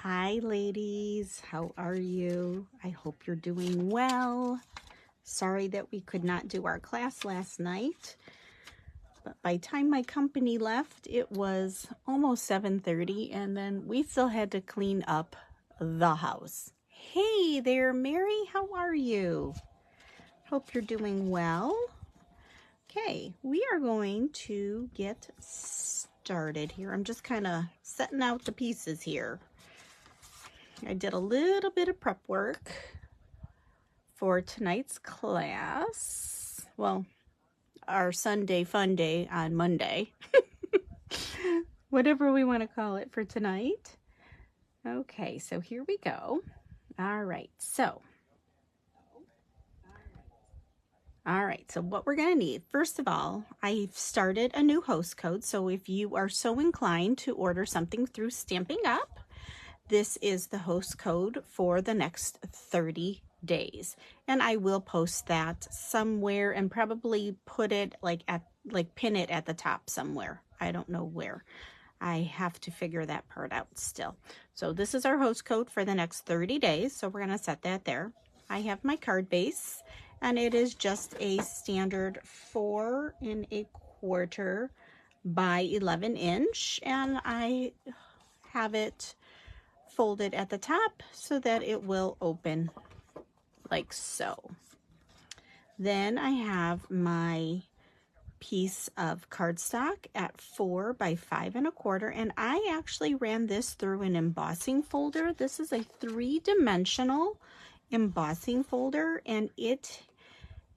Hi ladies, how are you? I hope you're doing well. Sorry that we could not do our class last night, but by the time my company left, it was almost 7:30 and then we still had to clean up the house. Hey there, Mary, how are you? Hope you're doing well. Okay, we are going to get started here. I'm just kind of setting out the pieces here. I did a little bit of prep work for tonight's class. Well, our Sunday fun day on Monday. Whatever we want to call it for tonight. Okay, so here we go. All right, so what we're going to need, first of all, I've started a new host code. So if you are so inclined to order something through Stampin' Up, this is the host code for the next 30 days. And I will post that somewhere and probably put it pin it at the top somewhere. I don't know where. I have to figure that part out still. So this is our host code for the next 30 days. So we're going to set that there. I have my card base and it is just a standard 4 1/4 by 11 inch. And I have it folded at the top so that it will open like so. Then I have my piece of cardstock at 4 by 5 1/4, and I actually ran this through an embossing folder. This is a 3-dimensional embossing folder, and it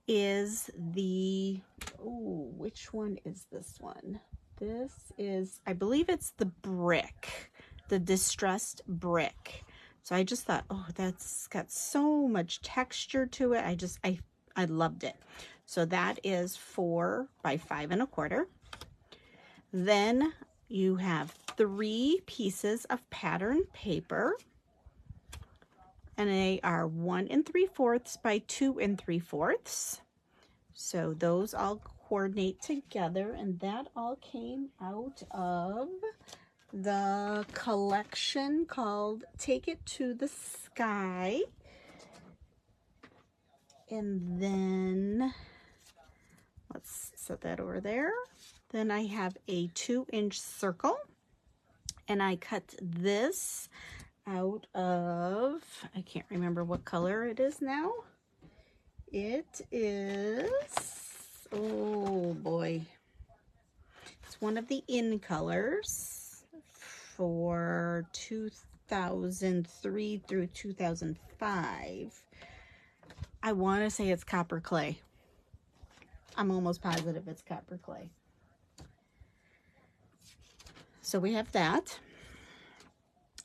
is the, which one is this one? This is, I believe it's the brick, the distressed brick. So I just thought, oh, that's got so much texture to it. I loved it. So that is 4 by 5 1/4. Then you have 3 pieces of pattern paper, and they are 1 3/4 by 2 3/4. So those all coordinate together, and that all came out of the collection called Take It to the Sky. And then let's set that over there. Then I have a 2-inch circle, and I cut this out of, I can't remember what color it is now. It is, oh boy, it's one of the in colors for 2003 through 2005. I want to say it's copper clay. I'm almost positive it's copper clay. So we have that.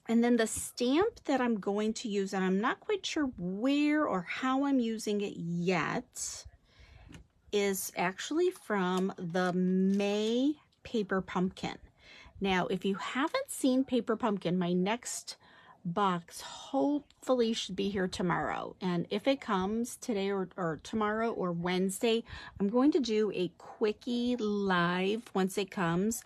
And then the stamp that I'm going to use, and I'm not quite sure where or how I'm using it yet, is actually from the May Paper Pumpkin. Now, if you haven't seen Paper Pumpkin, my next box hopefully should be here tomorrow. And if it comes today or tomorrow or Wednesday, I'm going to do a quickie live once it comes.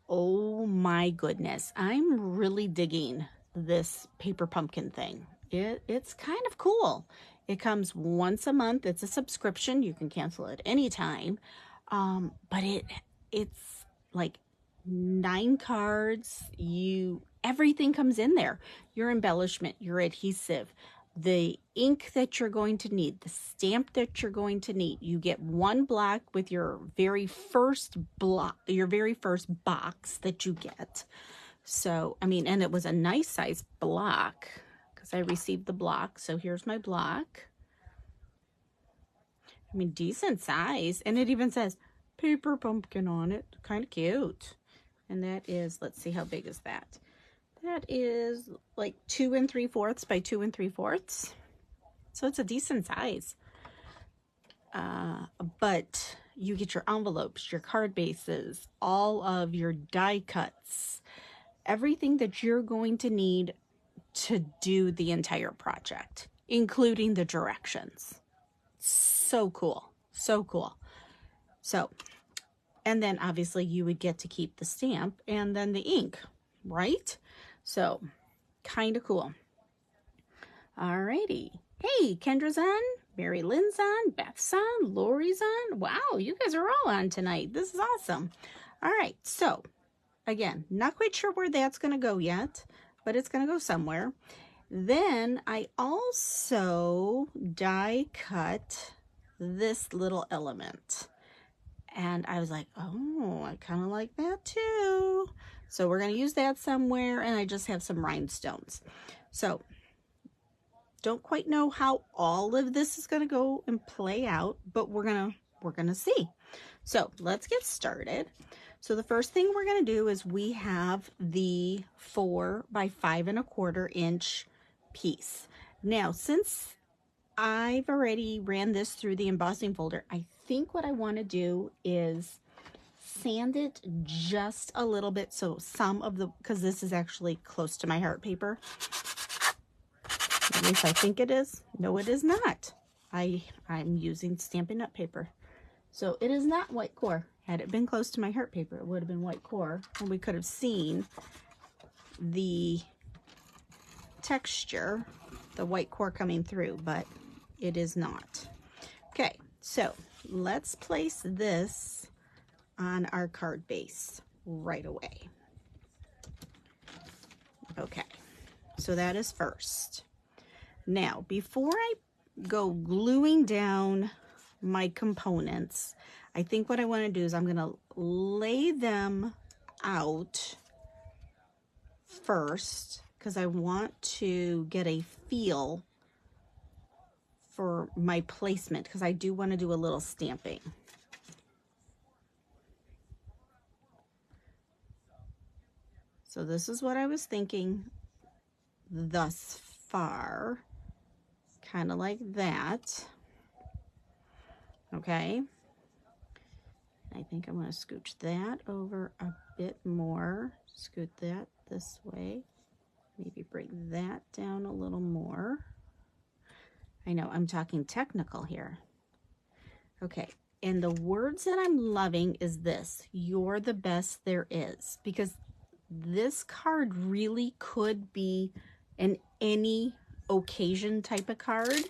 Oh my goodness, I'm really digging this Paper Pumpkin thing. It's kind of cool. It comes once a month. It's a subscription. You can cancel it anytime. But it's like 9 cards. Everything comes in there. Your embellishment, your adhesive, the ink that you're going to need, the stamp that you're going to need. You get 1 block with your very first box that you get. So, I mean, and it was a nice size block because I received the block. So here's my block. I mean, decent size. And it even says Paper Pumpkin on it. Kind of cute. And that is, let's see, how big is that? That is like 2 3/4 by 2 3/4. So it's a decent size. But you get your envelopes, your card bases, all of your die cuts, everything that you're going to need to do the entire project, including the directions. So cool. So cool. So, and then obviously you would get to keep the stamp and then the ink, right? So kind of cool. Alrighty. Hey, Kendra's on, Mary Lynn's on, Beth's on, Lori's on. Wow, you guys are all on tonight. This is awesome. All right, so again, not quite sure where that's going to go yet, but it's going to go somewhere. Then I also die cut this little element. And I was like, oh, I kind of like that too. So we're going to use that somewhere, and I just have some rhinestones. So don't quite know how all of this is going to go and play out, but we're going to see. So let's get started. So the first thing we're going to do is we have the 4 by 5¼ inch piece. Now, since I've already ran this through the embossing folder, I think what I want to do is sand it just a little bit, so some of the, because this is actually close to my heart paper. At least I think it is. No, it is not. I'm using Stampin' Up! Paper. So it is not white core. Had it been close to my heart paper, it would have been white core, and we could have seen the texture, the white core coming through, but it is not. Okay, so let's place this on our card base right away. Okay, so that is first. Now, before I go gluing down my components, I think what I want to do is I'm going to lay them out first, because I want to get a feel for my placement, because I do want to do a little stamping. So this is what I was thinking thus far, kind of like that. Okay, I think I'm going to scooch that over a bit more, scoot that this way, maybe bring that down a little more. I know I'm talking technical here. Okay, and the words that I'm loving is this: you're the best there is, because this card really could be an any occasion type of card.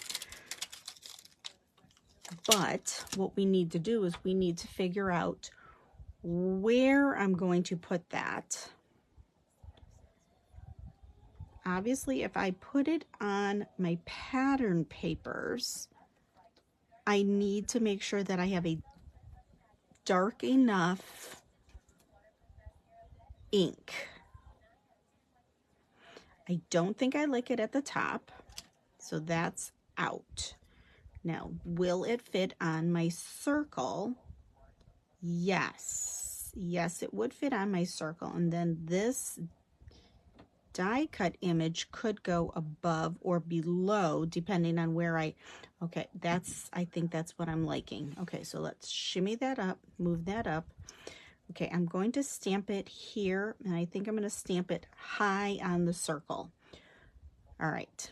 But what we need to do is we need to figure out where I'm going to put that. Obviously, if I put it on my pattern papers, I need to make sure that I have a dark enough ink. I don't think I like it at the top, so that's out. Now, will it fit on my circle? Yes. Yes, it would fit on my circle. And then this die cut image could go above or below, depending on where okay, I think that's what I'm liking. Okay, so let's shimmy that up, move that up. Okay, I'm going to stamp it here, and I think I'm going to stamp it high on the circle. All right,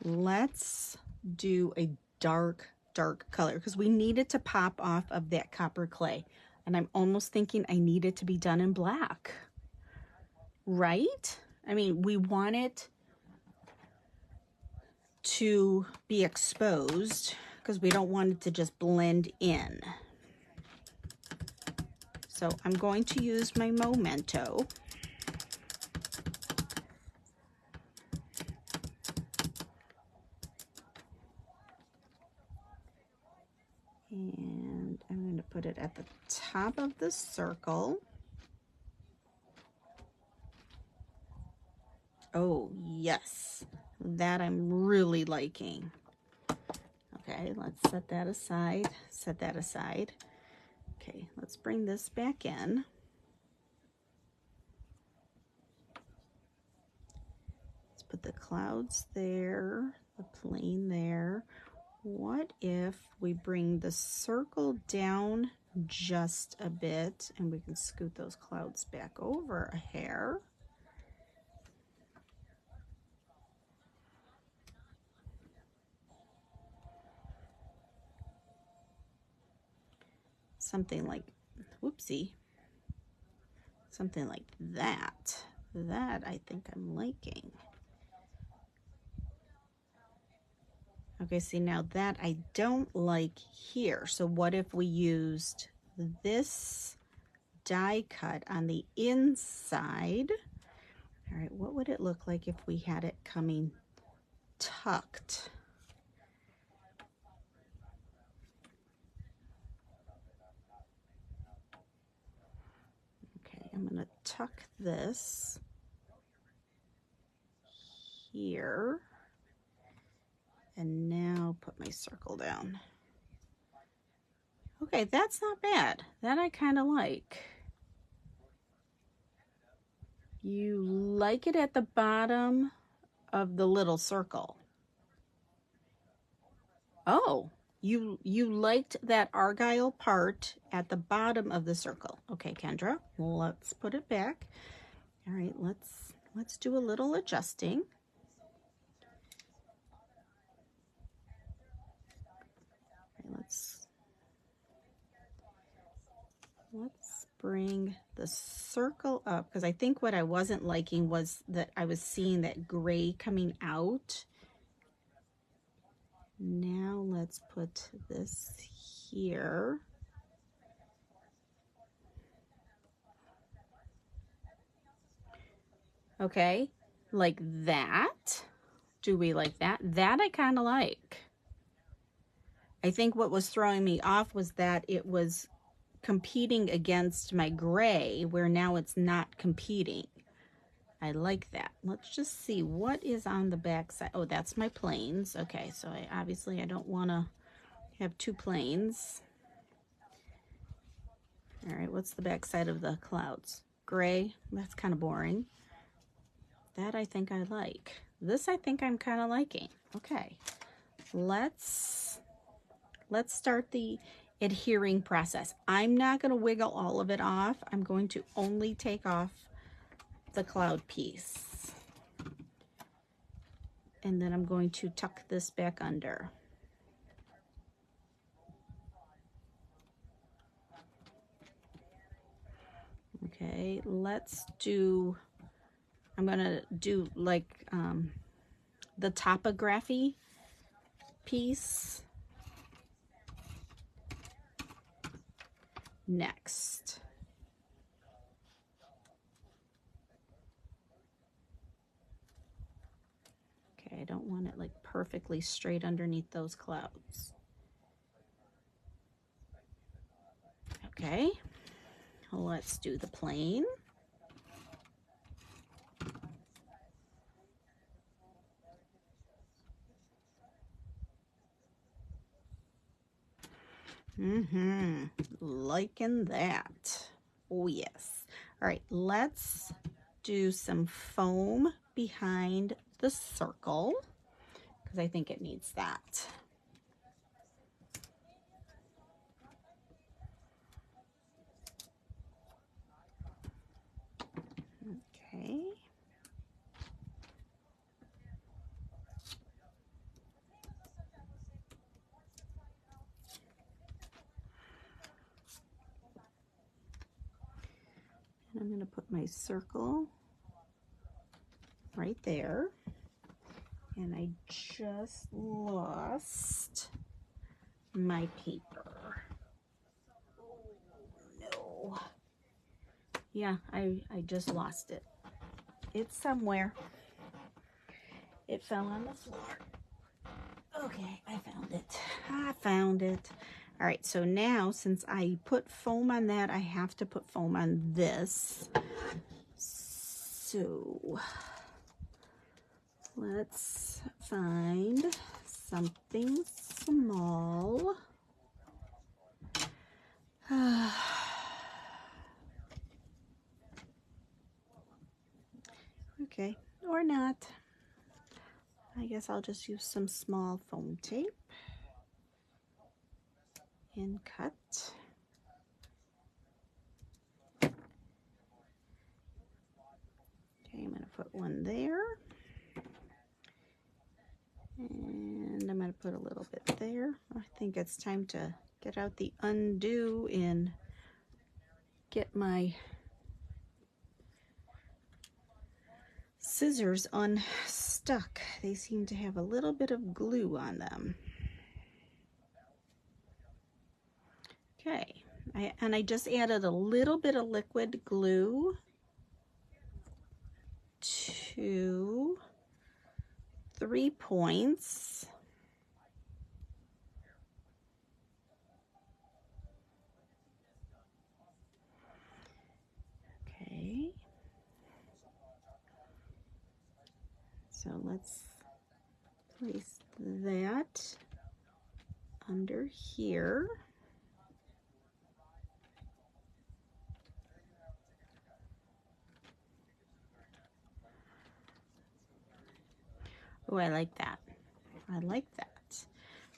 let's do a dark color, because we need it to pop off of that copper clay. And I'm almost thinking I need it to be done in black, right? I mean, we want it to be exposed because we don't want it to just blend in. So I'm going to use my Memento. And I'm going to put it at the top of the circle. Oh, yes, that I'm really liking. Okay, let's set that aside, set that aside. Okay, let's bring this back in. Let's put the clouds there, the plane there. What if we bring the circle down just a bit, and we can scoot those clouds back over a hair? Something like, whoopsie, something like that. That I think I'm liking. Okay, see now that I don't like here. So what if we used this die cut on the inside? All right, what would it look like if we had it coming tucked? Okay, I'm gonna tuck this here. And now put my circle down. Okay, that's not bad. That I kind of like. You like it at the bottom of the little circle. Oh, you liked that argyle part at the bottom of the circle. Okay, Kendra, let's put it back. All right, let's do a little adjusting. Let's bring the circle up, because I think what I wasn't liking was that I was seeing that gray coming out. Now let's put this here. Okay, like that. Do we like that? That I kind of like. I think what was throwing me off was that it was competing against my gray, where now it's not competing. I like that. Let's just see what is on the back side. Oh, that's my planes. Okay, so obviously I don't want to have two planes. All right, what's the back side of the clouds? Gray. That's kind of boring. That I think I like. This I think I'm kind of liking. Okay, let's start the adhering process. I'm not going to wiggle all of it off. I'm going to only take off the cloud piece. And then I'm going to tuck this back under. Okay, let's do, I'm going to do like the topography piece next. Okay, I don't want it like perfectly straight underneath those clouds. Okay, let's do the plane. Liking that. Oh yes. All right, let's do some foam behind the circle, because I think it needs that. Okay. And I'm going to put my circle right there. And I just lost my paper. Oh, no. Yeah, I just lost it. It's somewhere. It fell on the floor. Okay, I found it. I found it. All right, so now since I put foam on that, I have to put foam on this. So let's find something small. Okay, or not. I guess I'll just use some small foam tape and cut. Okay, I'm going to put one there. And I'm going to put a little bit there. I think it's time to get out the undo and get my scissors unstuck. They seem to have a little bit of glue on them. Okay, I just added a little bit of liquid glue to 3 points. Okay. So let's place that under here. Oh, I like that. I like that.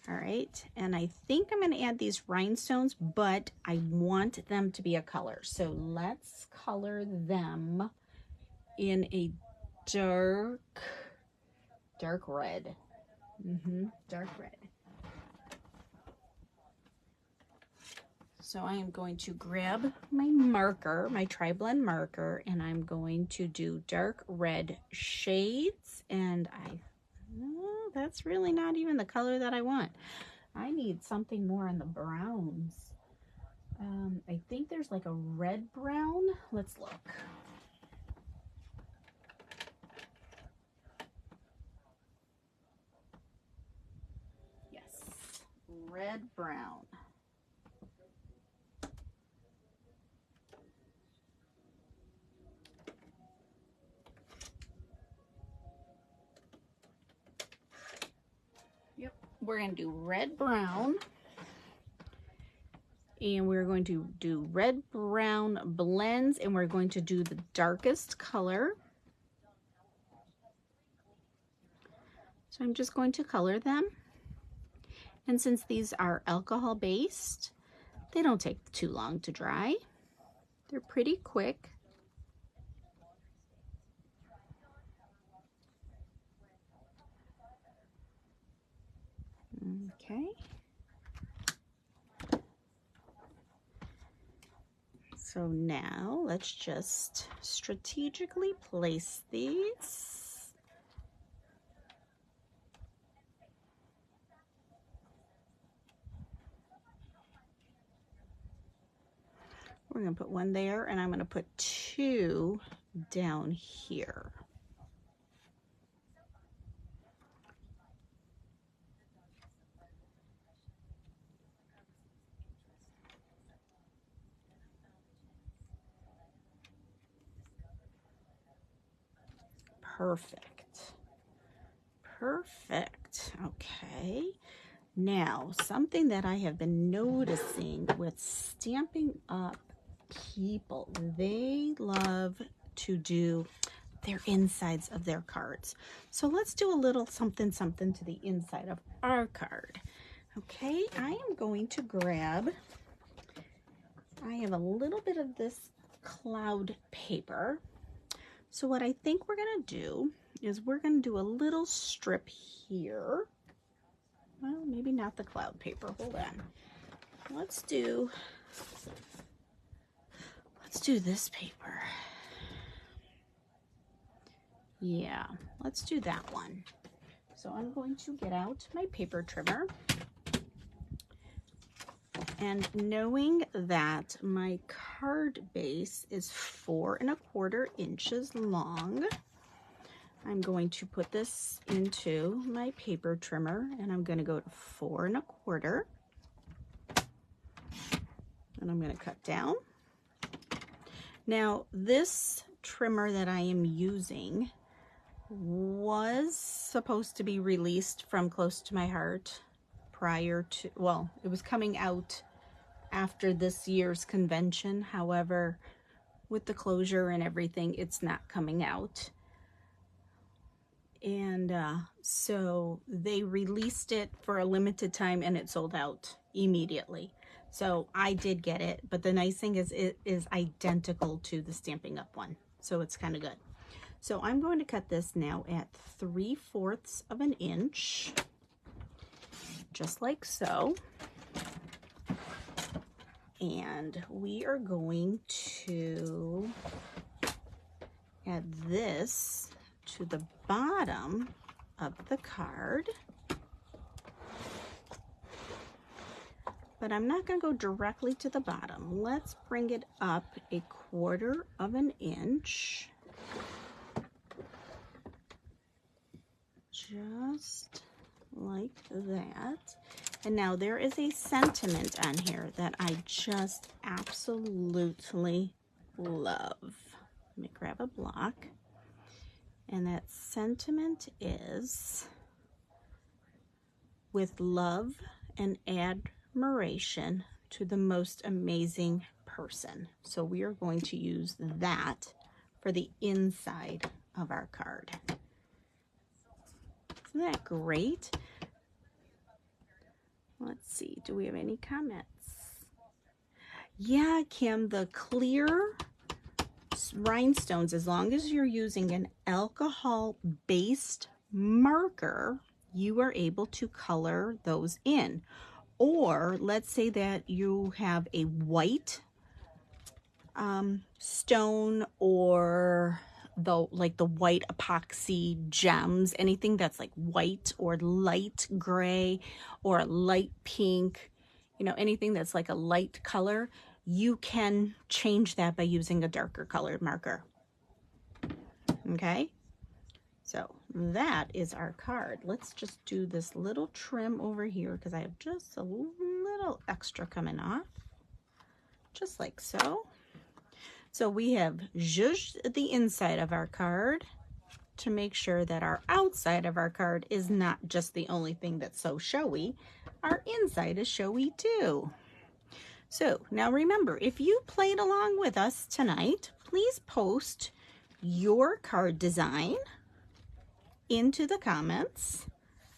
All right, and I think I'm going to add these rhinestones, but I want them to be a color. So let's color them in a dark red. Dark red. So I am going to grab my marker, my Tri-Blend marker, and I'm going to do dark red shades. And that's really not even the color that I want. I need something more in the browns. I think there's like a red brown. Let's look. Yes, red brown. Yep, we're going to do red brown. And we're going to do red brown blends, and we're going to do the darkest color. So I'm just going to color them. And since these are alcohol based, they don't take too long to dry. They're pretty quick. Okay. So now let's just strategically place these. We're going to put one there, and I'm going to put 2 down here. Perfect. Perfect. Okay. Now, something that I have been noticing with Stampin' Up people, they love to do their insides of their cards. So let's do a little something to the inside of our card. Okay, I am going to grab, I have a little bit of this cloud paper. So what I think we're going to do is we're going to do a little strip here. Well, maybe not the cloud paper. Hold on. Let's do this paper. Yeah, let's do that one. So I'm going to get out my paper trimmer. And knowing that my card base is 4 1/4 inches long, I'm going to put this into my paper trimmer, and I'm going to go to 4 1/4. And I'm going to cut down. Now, this trimmer that I am using was supposed to be released from Close to My Heart prior to, well, it was coming out after this year's convention. However, with the closure and everything, it's not coming out. And so they released it for a limited time, and it sold out immediately. So I did get it, but the nice thing is it is identical to the Stampin' Up one. So it's kind of good. So I'm going to cut this now at 3/4 of an inch, just like so. And we are going to add this to the bottom of the card. But I'm not going to go directly to the bottom. Let's bring it up 1/4 of an inch. Just like that. And now there is a sentiment on here that I just absolutely love. Let me grab a block. And that sentiment is, with love and admiration to the most amazing person. So we are going to use that for the inside of our card. Isn't that great? Let's see, do we have any comments? Yeah, Kim, the clear rhinestones, as long as you're using an alcohol-based marker, you are able to color those in. Or let's say that you have a white stone, or like the white epoxy gems, anything that's like white or light gray or light pink, you know, anything that's like a light color, you can change that by using a darker colored marker. Okay, so that is our card. Let's just do this little trim over here because I have just a little extra coming off, just like so. So we have zhuzhed the inside of our card to make sure that our outside of our card is not just the only thing that's so showy. Our inside is showy too. So now remember, if you played along with us tonight, please post your card design into the comments.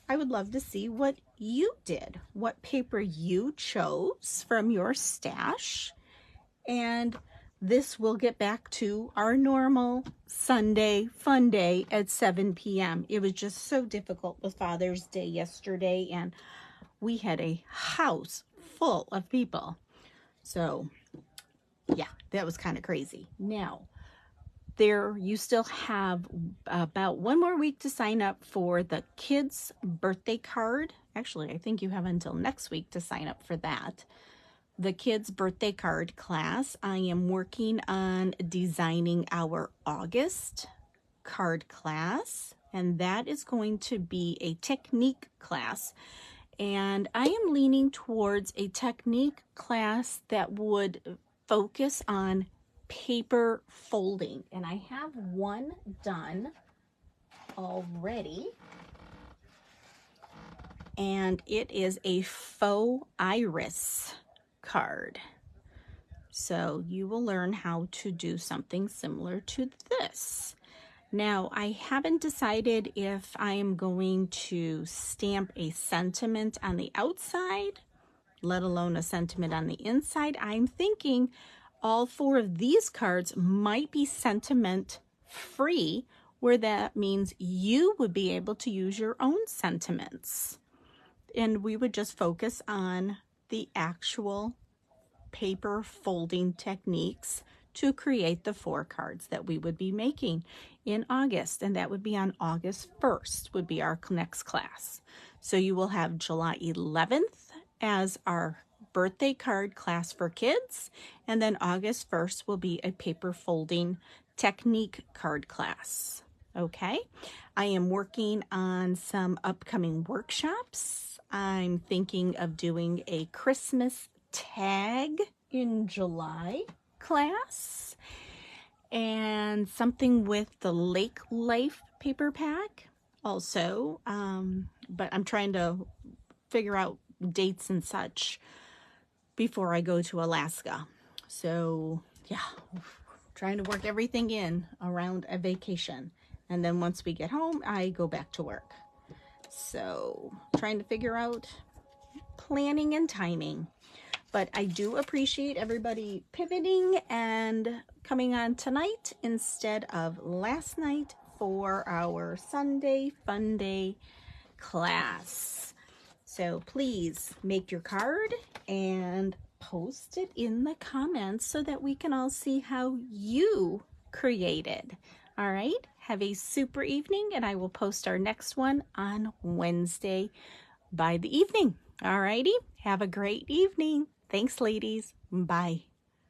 I would love to see what you did, what paper you chose from your stash, and this will get back to our normal Sunday fun day at 7 p.m. It was just so difficult with Father's Day yesterday, and we had a house full of people. So yeah, that was kind of crazy. Now, you still have about 1 more week to sign up for the kids' birthday card. Actually, I think you have until next week to sign up for that. The kids' birthday card class. I am working on designing our August card class, and that is going to be a technique class. And I am leaning towards a technique class that would focus on paper folding. And I have one done already. And it is a faux iris card. So you will learn how to do something similar to this. Now, I haven't decided if I am going to stamp a sentiment on the outside, let alone a sentiment on the inside. I'm thinking all 4 of these cards might be sentiment free, where that means you would be able to use your own sentiments. And we would just focus on the actual paper folding techniques to create the 4 cards that we would be making in August. And that would be on August 1st would be our next class. So you will have July 11th as our birthday card class for kids. And then August 1st will be a paper folding technique card class. Okay. I am working on some upcoming workshops. I'm thinking of doing a Christmas tag in July class and something with the Lake Life paper pack also, but I'm trying to figure out dates and such before I go to Alaska. So yeah, trying to work everything in around a vacation, and then once we get home I go back to work. So trying to figure out planning and timing. But I do appreciate everybody pivoting and coming on tonight instead of last night for our Sunday Fun Day class. So please make your card and post it in the comments so that we can all see how you created. All right. Have a super evening, and I will post our next one on Wednesday by the evening. Alrighty, have a great evening. Thanks, ladies. Bye.